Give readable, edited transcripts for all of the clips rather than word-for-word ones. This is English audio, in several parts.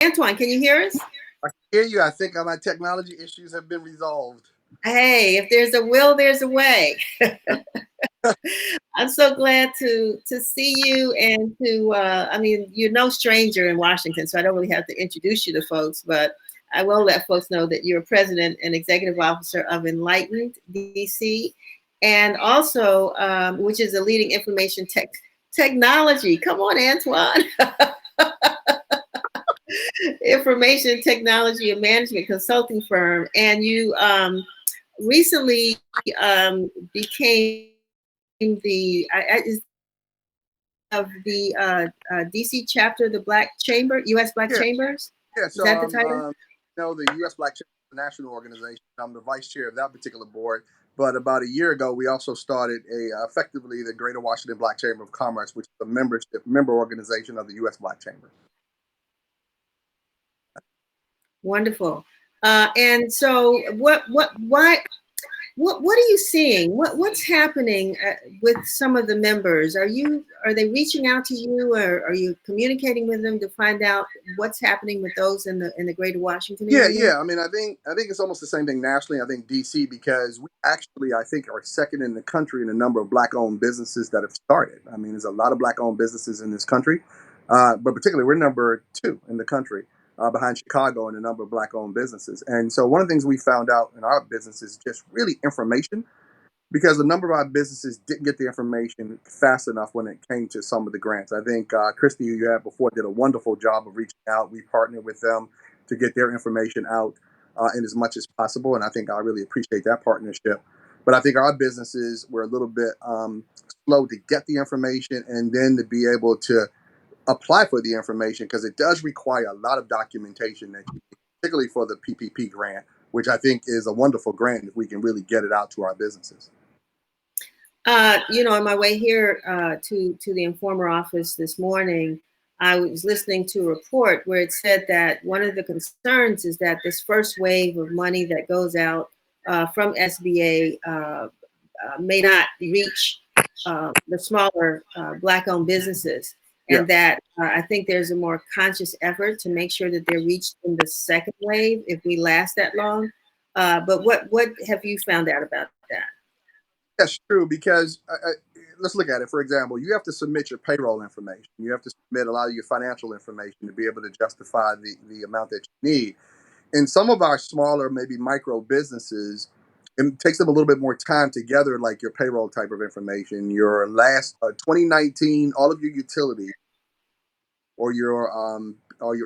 Antwanye, can you hear us? I hear you. I think my technology issues have been resolved. Hey, if there's a will, there's a way. I'm so glad to see you and to I mean, you're no stranger in Washington, so I don't really have to introduce you to folks, but I will let folks know that you're president and executive officer of Enlightened DC, and also which is a leading information technology. Come on, Antwanye. Information technology and management consulting firm, and you recently became the of the DC chapter of the Black Chamber, U.S. Black Yeah, Chambers. yeah. Is So, that the title? the U.S. Black Chamber National Organization. I'm the vice chair of that particular board. But about a year ago, we also started effectively the Greater Washington Black Chamber of Commerce, which is a member organization of the U.S. Black Chamber. Wonderful. And so, what are you seeing? What's happening with some of the members? Are they reaching out to you, or are you communicating with them to find out what's happening with those in the Greater Washington Yeah, area? yeah. I think it's almost the same thing nationally. I think DC, because we actually, I think, are second in the country in the number of black-owned businesses that have started. I mean, there's a lot of black-owned businesses in this country, but particularly we're number two in the country, behind Chicago in the number of black-owned businesses. And so one of the things we found out in our business is just really information, because a number of our businesses didn't get the information fast enough when it came to some of the grants. I think Christy, who you had before, did a wonderful job of reaching out. We partnered with them to get their information out in as much as possible, and I think I really appreciate that partnership. But I think our businesses were a little bit slow to get the information and then to be able to apply for the information, because it does require a lot of documentation that you need, particularly for the PPP grant, which I think is a wonderful grant if we can really get it out to our businesses. On my way here to the Informer office this morning, I was listening to a report where it said that one of the concerns is that this first wave of money that goes out from SBA may not reach the smaller Black-owned businesses, Yeah. and that I think there's a more conscious effort to make sure that they're reached in the second wave if we last that long. But what have you found out about that? That's true, because let's look at it. For example, you have to submit your payroll information. You have to submit a lot of your financial information to be able to justify the amount that you need. In some of our smaller, maybe micro businesses, it takes them a little bit more time to gather like your payroll type of information, your last 2019, all of your utilities, or your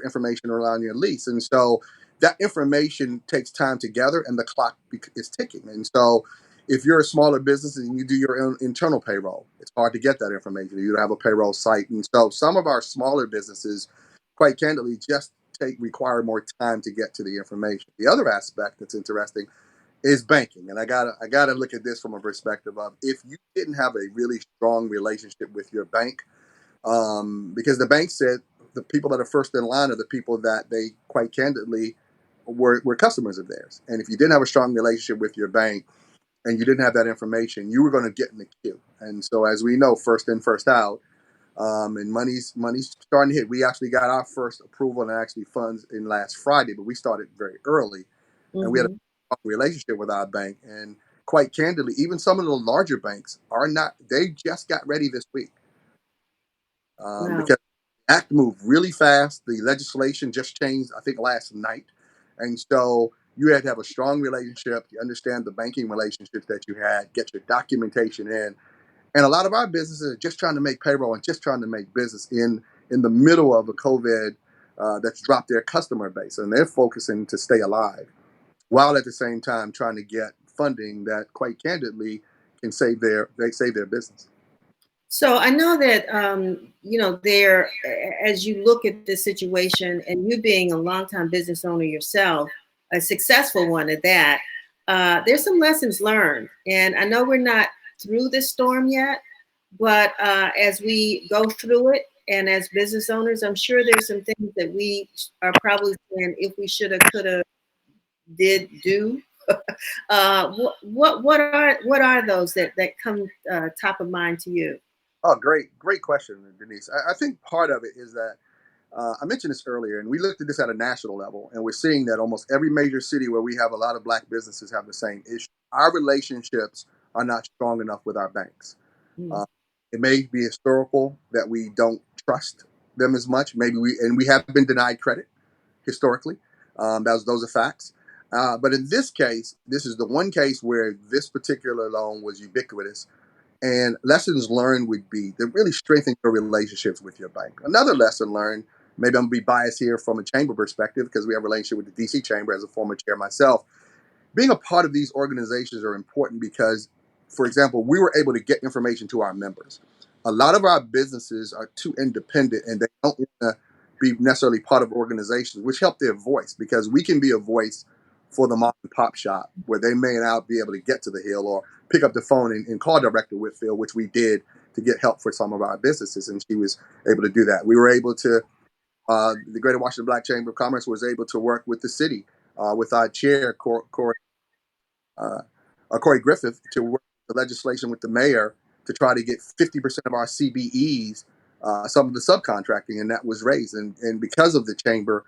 information around your lease. And so that information takes time to gather, and the clock is ticking. And so if you're a smaller business and you do your own internal payroll, it's hard to get that information. You don't have a payroll site. And so some of our smaller businesses, quite candidly, just require more time to get to the information. The other aspect that's interesting is banking. And I gotta look at this from a perspective of, if you didn't have a really strong relationship with your bank, because the bank said the people that are first in line are the people that they quite candidly were customers of theirs. And if you didn't have a strong relationship with your bank and you didn't have that information, you were going to get in the queue. And so, as we know, first in, first out, and money's starting to hit. We actually got our first approval and actually funds in last Friday, but we started very early, and we had a Mm-hmm. strong relationship with our bank. And quite candidly, even some of the larger banks are not. They just got ready this week, Wow. because the act moved really fast. The legislation just changed, I think, last night. And so you had to have a strong relationship. You understand the banking relationships that you had, get your documentation in. And a lot of our businesses are just trying to make payroll and just trying to make business in the middle of a COVID that's dropped their customer base. And they're focusing to stay alive, while at the same time trying to get funding that, quite candidly, can save their business. So I know that there, as you look at this situation, and you being a longtime business owner yourself, a successful one at that, there's some lessons learned. And I know we're not through this storm yet, but as we go through it, and as business owners, I'm sure there's some things that we are probably saying, if we shoulda, coulda, did, do. What are those that come top of mind to you? Oh, great question, Denise. I think part of it is that I mentioned this earlier, and we looked at this at a national level, and we're seeing that almost every major city where we have a lot of black businesses have the same issue. Our relationships are not strong enough with our banks. Mm. Uh, it may be historical that we don't trust them as much. Maybe we have been denied credit historically. Those are facts. But in this case, this is the one case where this particular loan was ubiquitous. And lessons learned would be to really strengthen your relationships with your bank. Another lesson learned, maybe I'm gonna be biased here from a chamber perspective because we have a relationship with the DC Chamber as a former chair myself. Being a part of these organizations are important because, for example, we were able to get information to our members. A lot of our businesses are too independent and they don't want to be necessarily part of organizations, which help their voice because we can be a voice for the mom and pop shop where they may not be able to get to the hill or pick up the phone and call Director Whitfield, which we did to get help for some of our businesses. And she was able to do that. We were able to, the Greater Washington Black Chamber of Commerce was able to work with the city, with our chair, uh, Corey Griffith, to work the legislation with the mayor to try to get 50% of our CBEs, some of the subcontracting, and that was raised. And because of the chamber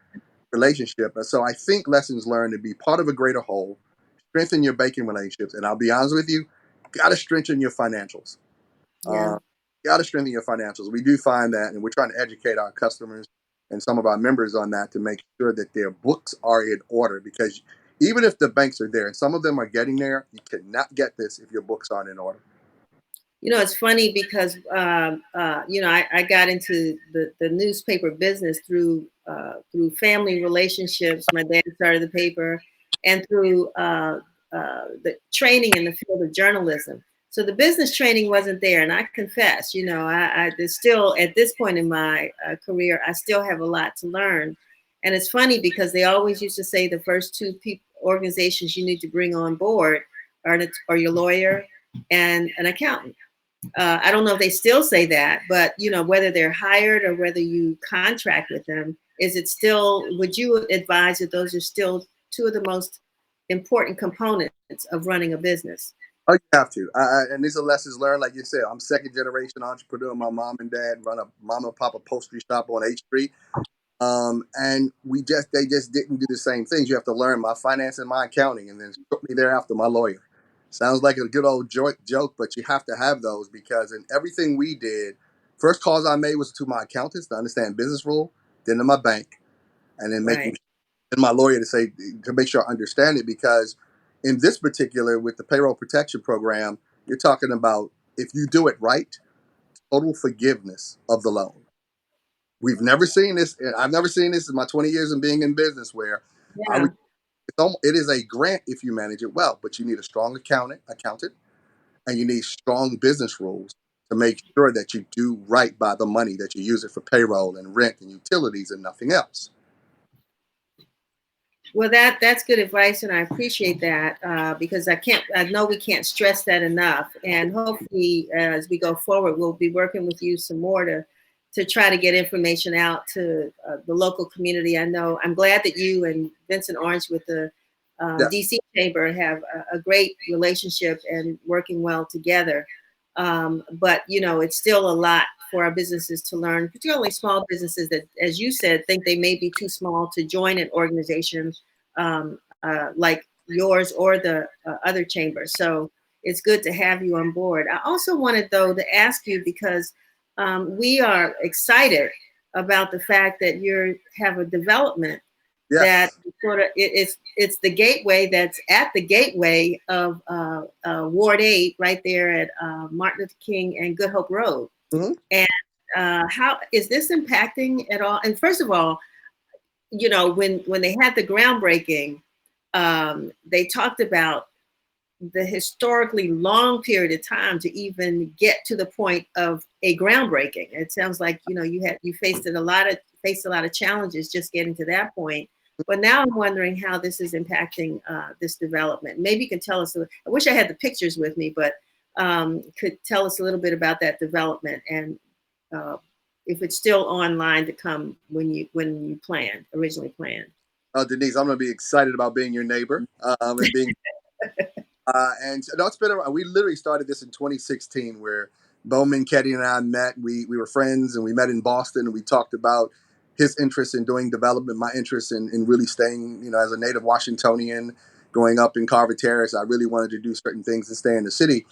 relationship. So I think lessons learned to be part of a greater whole, strengthen your banking relationships. And I'll be honest with you, got to strengthen your financials. Yeah. Got to strengthen your financials. We do find that, and we're trying to educate our customers and some of our members on that to make sure that their books are in order. Because even if the banks are there, and some of them are getting there, you cannot get this if your books aren't in order. It's funny because I got into the newspaper business through family relationships. My dad started the paper, and through the training in the field of journalism. So the business training wasn't there, and I confess, there's still at this point in my career, I still have a lot to learn. And it's funny because they always used to say the first two organizations you need to bring on board are your lawyer and an accountant. I don't know if they still say that, but whether they're hired or whether you contract with them, is it still? Would you advise that those are still two of the most important components of running a business? Oh, you have to. And these are lessons learned. Like you said, I'm second generation entrepreneur. My mom and dad run a mom and pop upholstery shop on H Street. And they just didn't do the same things. You have to learn my finance and my accounting, and then shortly thereafter, my lawyer. Sounds like a good old joke, but you have to have those because in everything we did, first calls I made was to my accountants to understand business rule, then to my bank, and then making Right. and my lawyer to make sure I understand it because in this particular with the payroll protection program, you're talking about if you do it right, total forgiveness of the loan. We've never seen this. I've never seen this in my 20 years of being in business where I Yeah. would, it is a grant if you manage it well, but you need a strong accountant, and you need strong business rules to make sure that you do right by the money that you use it for payroll and rent and utilities and nothing else. Well, that's good advice, and I appreciate that because I know we can't stress that enough. And hopefully, as we go forward, we'll be working with you some more to try to get information out to the local community. I know I'm glad that you and Vincent Orange with the Yeah. DC Chamber have a great relationship and working well together. But it's still a lot for our businesses to learn, particularly small businesses that, as you said, think they may be too small to join an organization like yours or the other chamber. So it's good to have you on board. I also wanted, though, to ask you because we are excited about the fact that you have a development that Yes. sort of it's the gateway that's at the gateway of Ward 8 right there at Martin Luther King and Good Hope Road. Hmm. And how is this impacting at all? And first of all, when they had the groundbreaking, they talked about the historically long period of time to even get to the point of a groundbreaking. It sounds like you faced a lot of challenges just getting to that point. But now I'm wondering how this is impacting this development. Maybe you can tell us. I wish I had the pictures with me, but could tell us a little bit about that development and if it's still online to come when you originally planned. Denise, I'm going to be excited about being your neighbor and being and no, it's been around. We literally started this in 2016, where Bowman, Ketty, and I met. We were friends, and we met in Boston, and we talked about his interest in doing development, my interest in really staying, as a native Washingtonian, going up in Carver Terrace. I really wanted to do certain things and stay in the city.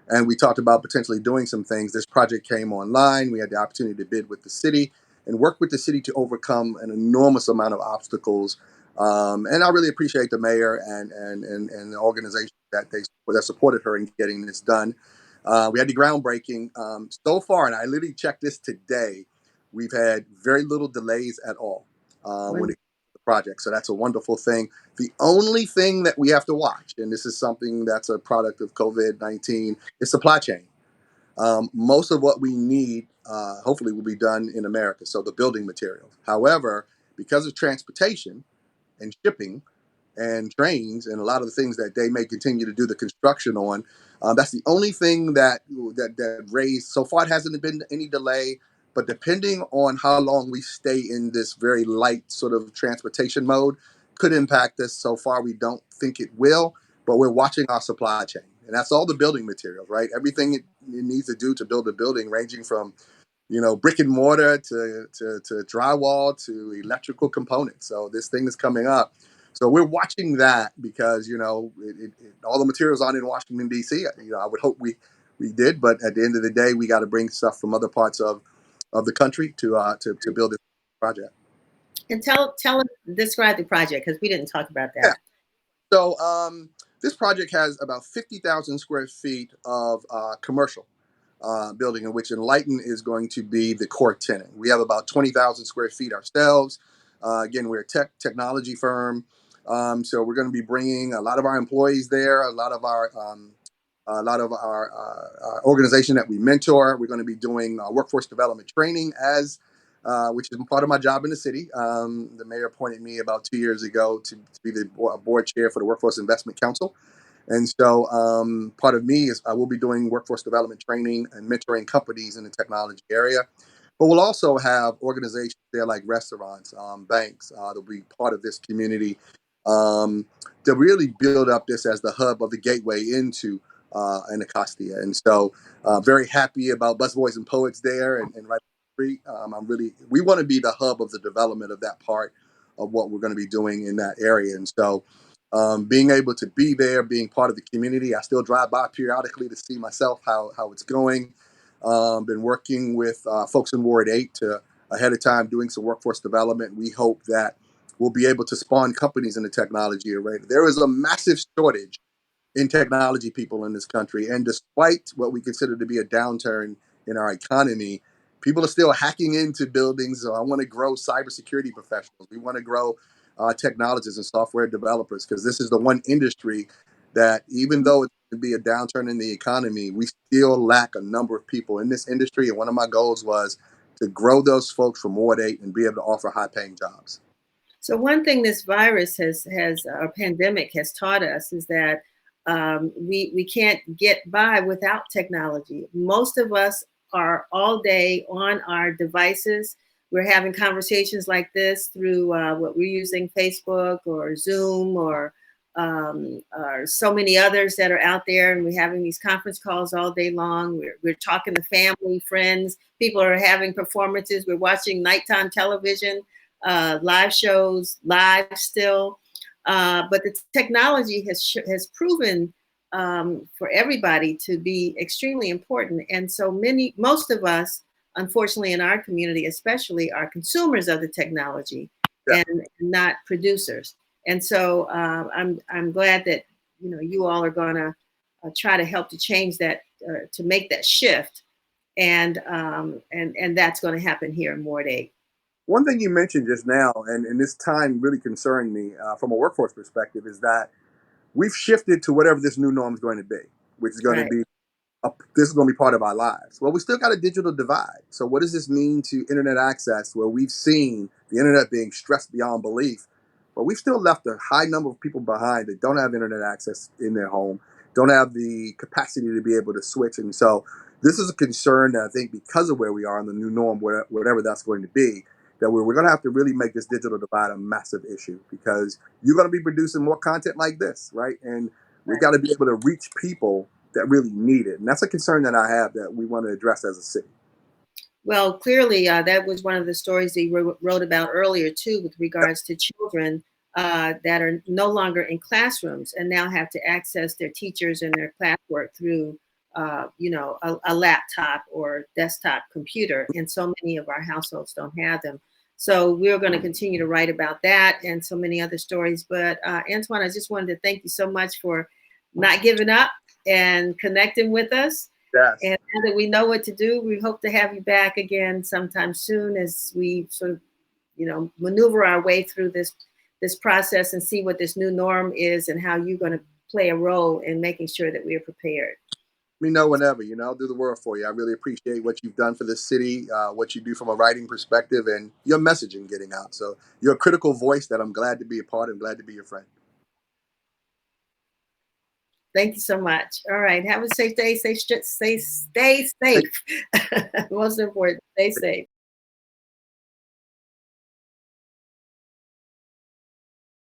And we talked about potentially doing some things. This project came online. We had the opportunity to bid with the city and work with the city to overcome an enormous amount of obstacles. And I really appreciate the mayor and the organization that supported her in getting this done. We had the groundbreaking. So far, and I literally checked this today, we've had very little delays at all when it comes to the project. So that's a wonderful thing. The only thing that we have to watch, and this is something that's a product of COVID-19, is supply chain. Most of what we need, hopefully, will be done in America. So the building materials. However, because of transportation and shipping and trains and a lot of the things that they may continue to do the construction on. That's the only thing that raised so far. It hasn't been any delay, but depending on how long we stay in this very light sort of transportation mode, could impact us. So far, we don't think it will, but we're watching our supply chain, and that's all the building materials, right? Everything it needs to do to build a building, ranging from brick and mortar to drywall to electrical components. So this thing is coming up. So we're watching that because all the materials aren't in Washington D.C. I would hope we did, but at the end of the day, we got to bring stuff from other parts of the country to build this project. And describe the project, because we didn't talk about Yeah. that. So this project has about 50,000 square feet of commercial building, in which Enlighten is going to be the core tenant. We have about 20,000 square feet ourselves. Again, we're a technology firm, so we're going to be bringing a lot of our employees there, a lot of our organization that we mentor. We're going to be doing workforce development training which is part of my job in the city. The mayor appointed me about 2 years ago to be the board chair for the Workforce Investment Council. And so part of me is I will be doing workforce development training and mentoring companies in the technology area. But we'll also have organizations there like restaurants, banks that'll be part of this community to really build up this as the hub of the gateway into Anacostia. And so very happy about Busboys and Poets there and right street. We want to be the hub of the development of that part of what we're going to be doing in that area. And so being able to be there, being part of the community, I still drive by periodically to see myself how it's going. Been working with folks in Ward 8 to ahead of time doing some workforce development. We hope that we'll be able to spawn companies in the technology arena. There is a massive shortage in technology people in this country. And despite what we consider to be a downturn in our economy, people are still hacking into buildings. So I want to grow cybersecurity professionals. We want to grow technologists and software developers, because this is the one industry that, even though it could be a downturn in the economy, we still lack a number of people in this industry. And one of my goals was to grow those folks from Ward 8 and be able to offer high-paying jobs. So one thing this virus has our pandemic has taught us is that we can't get by without technology. Most of us are all day on our devices. We're having conversations like this through what we're using, Facebook or Zoom or so many others that are out there, and we're having these conference calls all day long. We're talking to family, friends. People are having performances. We're watching nighttime television, live shows, live still. But the technology has proven for everybody to be extremely important. And so most of us, unfortunately, in our community, especially, are consumers of the technology Yeah. and not producers. And so I'm glad that you all are going to try to help to change that, to make that shift, and that's going to happen here in Ward 8. One thing you mentioned just now, and this time really concerned me from a workforce perspective, is that we've shifted to whatever this new norm is going to be, which is going to Right. be this is going to be part of our lives. Well, we still got a digital divide. So what does this mean to internet access, where we've seen the internet being stressed beyond belief, but we've still left a high number of people behind that don't have internet access in their home, don't have the capacity to be able to switch. And so this is a concern that I think, because of where we are in the new norm, whatever that's going to be, that we're going to have to really make this digital divide a massive issue, because you're going to be producing more content like this, right? And we've got to be able to reach people that really need it. And that's a concern that I have that we want to address as a city. Well, clearly, that was one of the stories that you wrote about earlier, too, with regards to children that are no longer in classrooms and now have to access their teachers and their classwork through, a laptop or desktop computer. And so many of our households don't have them. So we're going to continue to write about that and so many other stories. But Antwanye, I just wanted to thank you so much for not giving up and connecting with us. Yes. And now that we know what to do, we hope to have you back again sometime soon as we sort of, maneuver our way through this process and see what this new norm is and how you're going to play a role in making sure that we are prepared. Let me know whenever. I'll do the world for you. I really appreciate what you've done for this city, what you do from a writing perspective, and your messaging getting out. So you're a critical voice that I'm glad to be a part of, glad to be your friend. Thank you so much. All right. Have a safe day. Stay safe. Most important, stay safe.